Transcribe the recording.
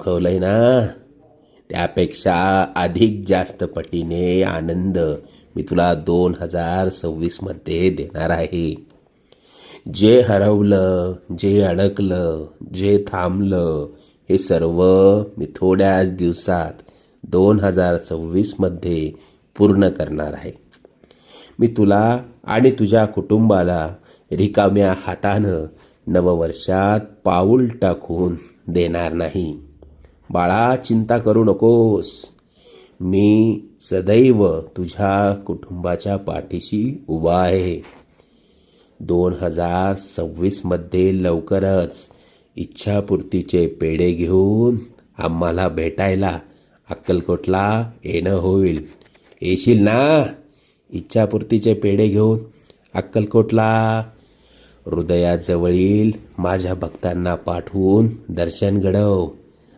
दाखवलंय ना, त्यापेक्षा अधिक जास्त पटीने आनंद मी तुला 2026 मध्ये देणार आहे. जे हरवलं, जे अडकलं, जे थांबलं, हे सर्व मी थोड्याच दिवसात 2026 मध्ये पूर्ण करणार आहे. मी तुला आणि तुझ्या कुटुंबाला रिकाम्या हातानं नववर्षात पाऊल टाकून देणार नाही. बाळा, चिंता करू नकोस. मी सदैव तुझ्या कुटुंबाच्या पाठीशी उभा आहे. 2026 मध्ये लवकरच इच्छापूर्तीचे पेढे घेऊन आम्हाला भेटायला अक्कलकोटला येणं होईल. येशील ना इच्छापूर्तीचे पेढे घेऊन अक्कलकोटला? हृदयाजवळील माझ्या भक्तांना पाठवून दर्शन घडव.